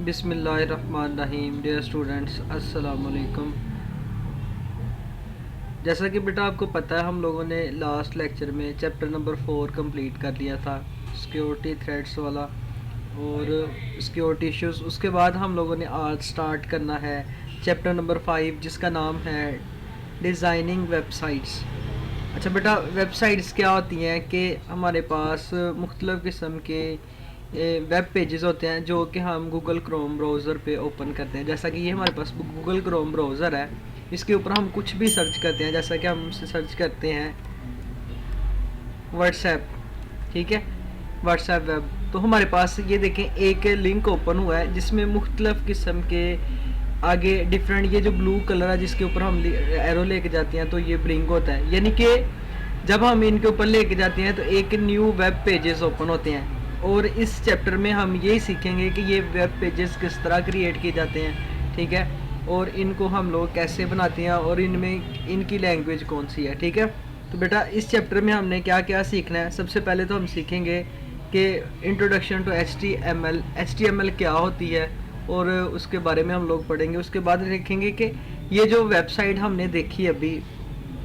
बिस्मिल्लाहिर्रहमानिर्रहीम। Dear students, अस्सलाम वालेकुम। जैसा कि बेटा आपको पता है, हम लोगों ने लास्ट लेक्चर में चैप्टर नंबर 4 कंप्लीट कर लिया था, सिक्योरिटी थ्रेट्स वाला और सिक्योरिटी इश्यूज। उसके बाद हम लोगों ने आज स्टार्ट करना है चैप्टर नंबर 5, जिसका नाम है डिज़ाइनिंग वेबसाइट्स। अच्छा बेटा, वेबसाइट्स क्या होती हैं कि हमारे पास मुख्तलिफ़ किस्म के वेब पेजेस होते हैं जो कि हम गूगल क्रोम ब्राउज़र पे ओपन करते हैं। जैसा कि ये हमारे पास गूगल क्रोम ब्राउज़र है, इसके ऊपर हम कुछ भी सर्च करते हैं। जैसा कि हम सर्च करते हैं व्हाट्सएप, ठीक है, व्हाट्सएप वेब, तो हमारे पास ये देखें एक लिंक ओपन हुआ है जिसमें मुख्तलिफ़ किस्म के आगे डिफरेंट, ये जो ब्लू कलर है जिसके ऊपर हम एरो लेके जाते हैं तो ये ब्रिंग होता है, यानी कि जब हम इनके ऊपर लेके जाते हैं तो एक न्यू वेब पेजेस ओपन होते हैं। और इस चैप्टर में हम यही सीखेंगे कि ये वेब पेजेस किस तरह क्रिएट किए जाते हैं, ठीक है, और इनको हम लोग कैसे बनाते हैं और इनमें इनकी लैंग्वेज कौन सी है, ठीक है। तो बेटा इस चैप्टर में हमने क्या क्या सीखना है। सबसे पहले तो हम सीखेंगे कि इंट्रोडक्शन टू HTML क्या होती है और उसके बारे में हम लोग पढ़ेंगे। उसके बाद देखेंगे कि ये जो वेबसाइट हमने देखी अभी,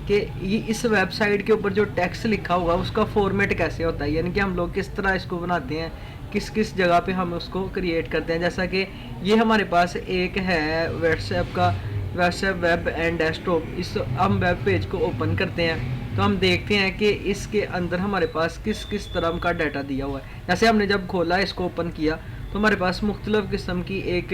कि ये इस वेबसाइट के ऊपर जो टेक्स्ट लिखा हुआ उसका फॉर्मेट कैसे होता है, यानी कि हम लोग किस तरह इसको बनाते हैं, किस किस जगह पे हम उसको क्रिएट करते हैं। जैसा कि ये हमारे पास एक है व्हाट्सएप वेब एंड डेस्कटॉप। इस हम वेब पेज को ओपन करते हैं तो हम देखते हैं कि इसके अंदर हमारे पास किस किस तरह का डाटा दिया हुआ है। जैसे हमने जब खोला, इसको ओपन किया तो हमारे पास मुख्तलिफ़ किस्म की एक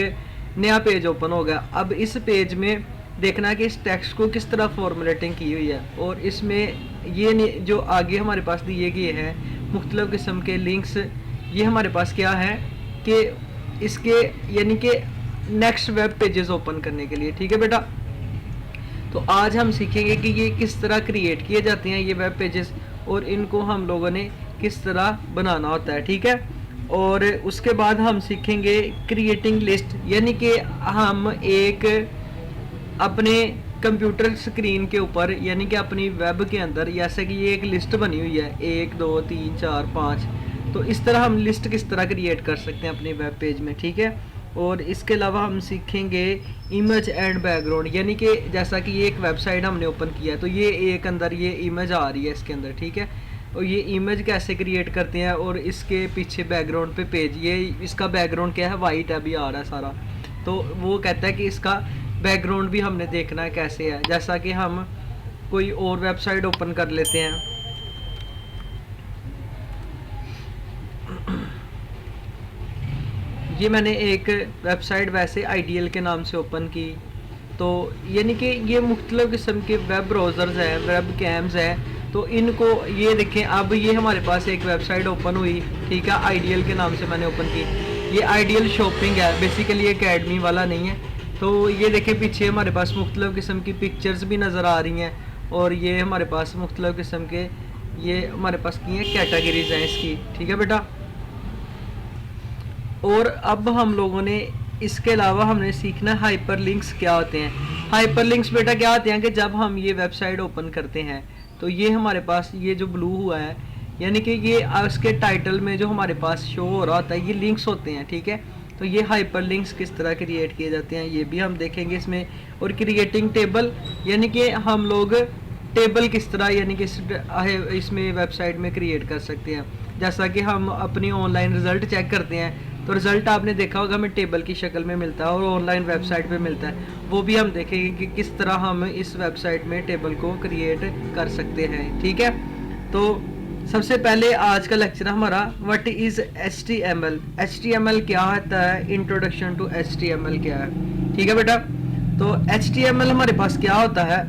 नया पेज ओपन हो गया। अब इस पेज में देखना है कि इस टेक्स्ट को किस तरह फॉर्मुलेटिंग की हुई है, और इसमें ये जो आगे हमारे पास दिए गए हैं मुख्तलिफ़ किस्म के लिंक्स, ये हमारे पास क्या है कि इसके यानी कि नेक्स्ट वेब पेजेस ओपन करने के लिए, ठीक है बेटा। तो आज हम सीखेंगे कि ये किस तरह क्रिएट किए जाते हैं ये वेब पेजेस, और इनको हम लोगों ने किस तरह बनाना होता है, ठीक है। और उसके बाद हम सीखेंगे क्रिएटिंग लिस्ट, यानी कि हम एक अपने कंप्यूटर स्क्रीन के ऊपर, यानी कि अपनी वेब के अंदर, जैसे कि ये एक लिस्ट बनी हुई है 1 2 3 4 5, तो इस तरह हम लिस्ट किस तरह क्रिएट कर सकते हैं अपने वेब पेज में, ठीक है। और इसके अलावा हम सीखेंगे इमेज एंड बैकग्राउंड, यानी कि जैसा कि ये एक वेबसाइट हमने ओपन किया है तो ये एक अंदर ये इमेज आ रही है इसके अंदर, ठीक है। और ये इमेज कैसे क्रिएट करते हैं, और इसके पीछे बैकग्राउंड पे पेज, ये इसका बैकग्राउंड क्या है, वाइट अभी आ रहा है सारा, तो वो कहता है कि इसका बैकग्राउंड भी हमने देखना है कैसे है। जैसा कि हम कोई और वेबसाइट ओपन कर लेते हैं, ये मैंने एक वेबसाइट वैसे आइडियल के नाम से ओपन की, तो यानी कि ये मुख्तलिफ़ किस्म के वेब ब्राउज़र्स हैं, वेब कैम्स हैं, तो इनको ये देखें। अब ये हमारे पास एक वेबसाइट ओपन हुई, ठीक है, आइडियल के नाम से मैंने ओपन की। ये आइडियल शॉपिंग है, बेसिकली अकेडमी वाला नहीं है। तो ये देखें पीछे हमारे पास मुख्तलिफ़ किस्म की पिक्चर्स भी नज़र आ रही हैं, और ये हमारे पास मुख्तलिफ़ किस्म के ये हमारे पास की हैं कैटेगरीज हैं इसकी, ठीक है बेटा। और अब हम लोगों ने इसके अलावा हमने सीखना हाइपर लिंक्स क्या होते हैं। हाइपर लिंक्स बेटा क्या होते हैं कि जब हम ये वेबसाइट ओपन करते हैं तो ये हमारे पास ये जो ब्लू हुआ है, यानी कि ये उसके टाइटल में जो हमारे पास शो हो रहा होता है ये लिंक्स होते हैं, ठीक है। तो ये हाइपर लिंक्स किस तरह क्रिएट किए जाते हैं ये भी हम देखेंगे इसमें। और क्रिएटिंग टेबल, यानी कि हम लोग टेबल किस तरह, यानी कि इसमें वेबसाइट में क्रिएट कर सकते हैं। जैसा कि हम अपनी ऑनलाइन रिज़ल्ट चेक करते हैं तो रिज़ल्ट आपने देखा होगा हमें टेबल की शक्ल में मिलता है और ऑनलाइन वेबसाइट पे मिलता है, वो भी हम देखेंगे कि किस तरह हम इस वेबसाइट में टेबल को क्रिएट कर सकते हैं, ठीक है। तो सबसे पहले आज का लेक्चर हमारा व्हाट इज़ HTML क्या होता है, इंट्रोडक्शन टू HTML क्या है, ठीक है बेटा। तो HTML हमारे पास क्या होता है।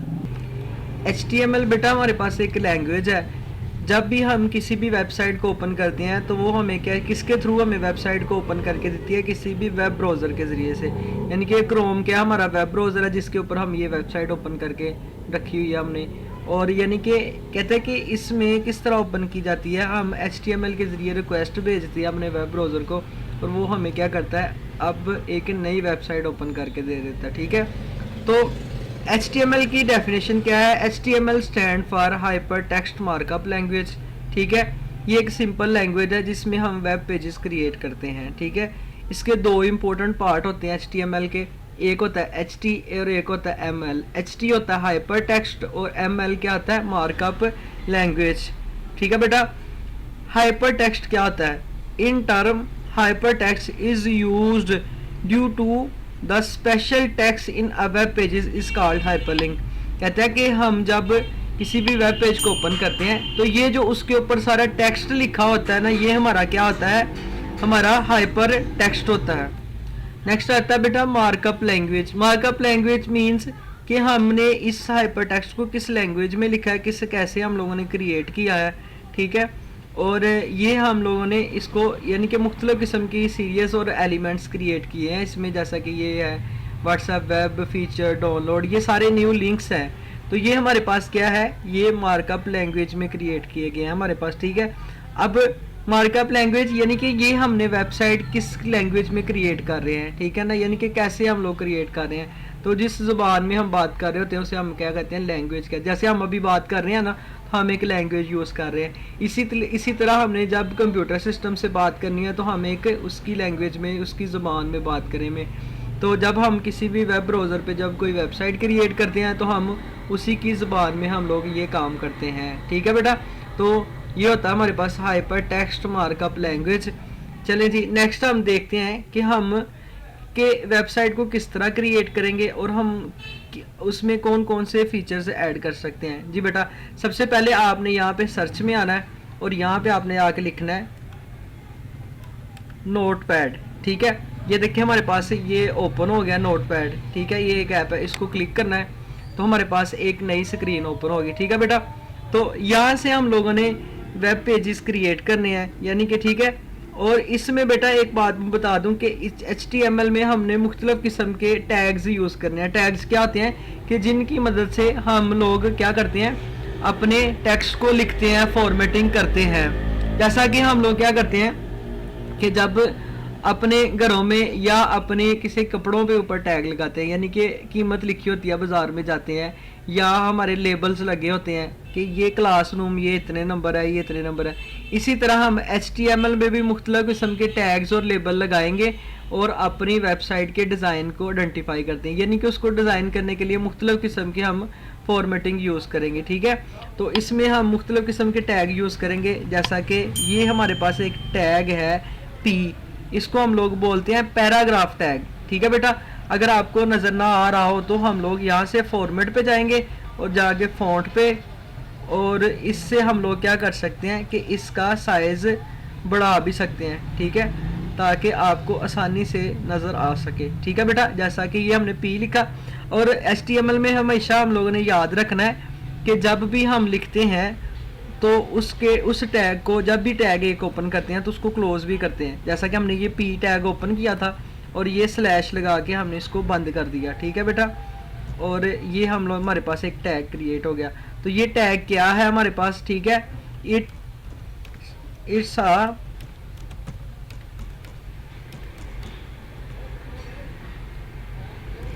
HTML बेटा हमारे पास एक लैंग्वेज है। जब भी हम किसी भी वेबसाइट को ओपन करते हैं तो वो हमें क्या है, किसके थ्रू हमें वेबसाइट को ओपन करके देती है, किसी भी वेब ब्राउज़र के ज़रिए से। यानी कि क्रोम क्या हमारा वेब ब्राउज़र है जिसके ऊपर हम ये वेबसाइट ओपन करके रखी हुई है हमने। और यानी कि कहते हैं कि इसमें किस तरह ओपन की जाती है, हम HTML के ज़रिए रिक्वेस्ट भेजती है अपने वेब ब्राउज़र को, और वो हमें क्या करता है, अब एक नई वेबसाइट ओपन करके दे देता है, ठीक है। तो HTML की डेफिनेशन क्या है। HTML stand for hyper text markup language, ठीक है। ये एक सिंपल लैंग्वेज है जिसमें हम वेब पेजेस क्रिएट करते हैं, ठीक है। इसके दो इंपॉर्टेंट पार्ट होते हैं HTML के, एक होता है HT और एक होता है ML। HT होता है हाइपर टेक्स्ट और ML क्या होता है, मार्कअप लैंग्वेज। ठीक है बेटा, हाइपर टेक्स्ट क्या होता है, in term hypertext is used due to the special text in a web pages is called hyperlink. कहते हैं कि हम जब किसी भी वेब पेज को ओपन करते हैं तो ये जो उसके ऊपर सारा टेक्स्ट लिखा होता है ना, ये हमारा क्या होता है, हमारा हाइपर टेक्स्ट होता है। नेक्स्ट आता है बेटा markup language. Markup language means कि हमने इस हाइपर टेक्स्ट को किस लैंग्वेज में लिखा है, किस कैसे हम लोगों ने क्रिएट किया है। ठीक है, और ये हम लोगों ने इसको यानी कि मुख्तलिफ किस्म की सीरीज और एलिमेंट्स क्रिएट किए हैं इसमें, जैसा कि ये है व्हाट्सएप वेब फीचर डाउनलोड, ये सारे न्यू लिंक्स हैं। तो ये हमारे पास क्या है, ये मार्कअप लैंग्वेज में क्रिएट किए गए हैं हमारे पास। ठीक है, अब मार्कअप लैंग्वेज यानी कि ये हमने वेबसाइट किस लैंग्वेज में क्रिएट कर रहे हैं, ठीक है ना, यानी कि कैसे हम लोग क्रिएट कर रहे हैं। तो जिस ज़ुबान में हम बात कर रहे होते हैं उसे हम क्या कहते हैं, लैंग्वेज कहते हैं। जैसे हम अभी बात कर रहे हैं ना, तो हम एक लैंग्वेज यूज़ कर रहे हैं। इसी तरह हमने जब कंप्यूटर सिस्टम से बात करनी है तो हम एक उसकी लैंग्वेज में, उसकी ज़ुबान में बात करें में। तो जब हम किसी भी वेब ब्राउज़र पे जब कोई वेबसाइट क्रिएट करते हैं तो हम उसी की ज़ुबान में हम लोग ये काम करते हैं। ठीक है बेटा, तो ये होता है हमारे पास हाइपर टेक्स्ट मार्कअप लैंग्वेज। चलें जी, नेक्स्ट हम देखते हैं कि हम के वेबसाइट को किस तरह क्रिएट करेंगे और हम उसमें कौन कौन से फीचर्स ऐड कर सकते हैं। जी बेटा, सबसे पहले आपने यहाँ पे सर्च में आना है और यहाँ पे आपने आके लिखना है नोटपैड। ठीक है, ये देखिए हमारे पास ये ओपन हो गया नोटपैड। ठीक है, ये एक ऐप है, इसको क्लिक करना है तो हमारे पास एक नई स्क्रीन ओपन होगी। ठीक है बेटा, तो यहाँ से हम लोगों ने वेब पेजेस क्रिएट करने हैं यानी कि, ठीक है। और इसमें बेटा एक बात बता दूं कि HTML में हमने मुख्तलिफ किस्म के टैग्स यूज़ करने हैं। टैग्स क्या होते हैं कि जिनकी मदद से हम लोग क्या करते हैं, अपने टेक्स्ट को लिखते हैं, फॉर्मेटिंग करते हैं। जैसा कि हम लोग क्या करते हैं कि जब अपने घरों में या अपने किसी कपड़ों पे ऊपर टैग लगाते हैं, यानी कि कीमत लिखी होती है, बाज़ार में जाते हैं या हमारे लेबल्स लगे होते हैं कि ये क्लासरूम ये इतने नंबर है, ये इतने नंबर है। इसी तरह हम HTML में भी मुख्तलिफ किस्म के टैग्स और लेबल लगाएंगे और अपनी वेबसाइट के डिज़ाइन को आइडेंटिफाई करते हैं, यानी कि उसको डिज़ाइन करने के लिए मुख्तलिफ किस्म की हम फॉर्मेटिंग यूज़ करेंगे। ठीक है, तो इसमें हम मुख्तलिफ किस्म के टैग यूज़ करेंगे। जैसा कि ये हमारे पास एक टैग है P, इसको हम लोग बोलते हैं पैराग्राफ टैग। ठीक है बेटा, अगर आपको नज़र ना आ रहा हो तो हम लोग यहाँ से फॉर्मेट पे जाएंगे और जाके फॉन्ट पे, और इससे हम लोग क्या कर सकते हैं कि इसका साइज़ बढ़ा भी सकते हैं। ठीक है, ताकि आपको आसानी से नज़र आ सके। ठीक है बेटा, जैसा कि ये हमने P लिखा। और HTML में हमेशा हम लोगों ने याद रखना है कि जब भी हम लिखते हैं तो उसके उस टैग को, जब भी टैग एक ओपन करते हैं तो उसको क्लोज भी करते हैं। जैसा कि हमने ये P टैग ओपन किया था और ये स्लैश लगा के हमने इसको बंद कर दिया। ठीक है बेटा, और ये हम लोग हमारे पास एक टैग क्रिएट हो गया। तो ये टैग क्या है हमारे पास, ठीक है, इट्स अ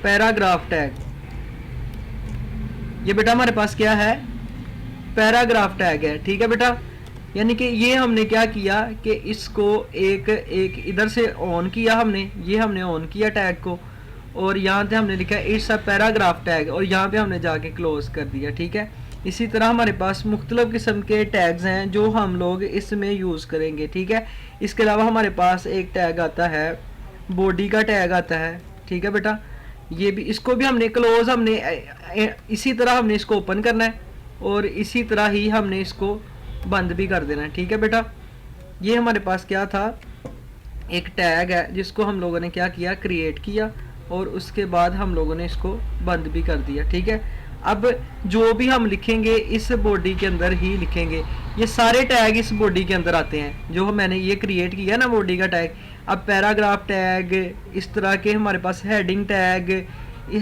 पैराग्राफ टैग। ये बेटा हमारे पास क्या है, पैराग्राफ टैग है। ठीक है बेटा, यानी कि ये हमने क्या किया कि इसको एक इधर से ऑन किया हमने, ये हमने ऑन किया टैग को, और यहाँ पे हमने लिखा इट्स अ पैराग्राफ टैग और यहाँ पे हमने जाके क्लोज कर दिया। ठीक है, इसी तरह हमारे पास मुख्तलिफ किस्म के टैग्स हैं जो हम लोग इसमें यूज़ करेंगे। ठीक है, इसके अलावा हमारे पास एक टैग आता है, बॉडी का टैग आता है। ठीक है बेटा, ये भी, इसको भी हमने क्लोज, हमने इसी तरह हमने इसको ओपन करना है और इसी तरह ही हमने इसको बंद भी कर देना है। ठीक है बेटा, ये हमारे पास क्या था, एक टैग है जिसको हम लोगों ने क्या किया, क्रिएट किया और उसके बाद हम लोगों ने इसको बंद भी कर दिया। ठीक है, अब जो भी हम लिखेंगे इस बॉडी के अंदर ही लिखेंगे। ये सारे टैग इस बॉडी के अंदर आते हैं जो मैंने ये क्रिएट किया ना बॉडी का टैग। अब पैराग्राफ टैग, इस तरह के हमारे पास हेडिंग टैग,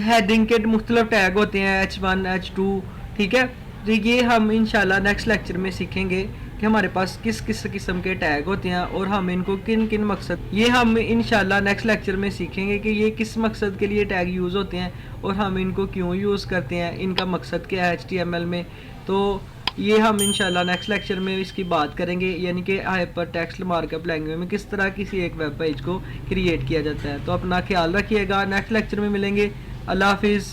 हेडिंग के मुख्तलिफ टैग होते हैं H1 H2। ठीक है, तो ये हम इंशाल्लाह नेक्स्ट लेक्चर में सीखेंगे कि हमारे पास किस किस किस्म के टैग होते हैं और हम इनको किन किन मकसद, ये हम इंशाल्लाह नेक्स्ट लेक्चर में सीखेंगे कि ये किस मकसद के लिए टैग यूज़ होते हैं और हम इनको क्यों यूज़ करते हैं, इनका मकसद क्या है HTML में। तो ये हम इंशाल्लाह नेक्स्ट लेक्चर में इसकी बात करेंगे, यानी कि हाइपर टेक्स्ट मार्कअप लैंग्वेज में किस तरह किसी एक वेब पेज को क्रिएट किया जाता है। तो अपना ख्याल रखिएगा, नेक्स्ट लेक्चर में मिलेंगे। अल्लाह हाफिज़।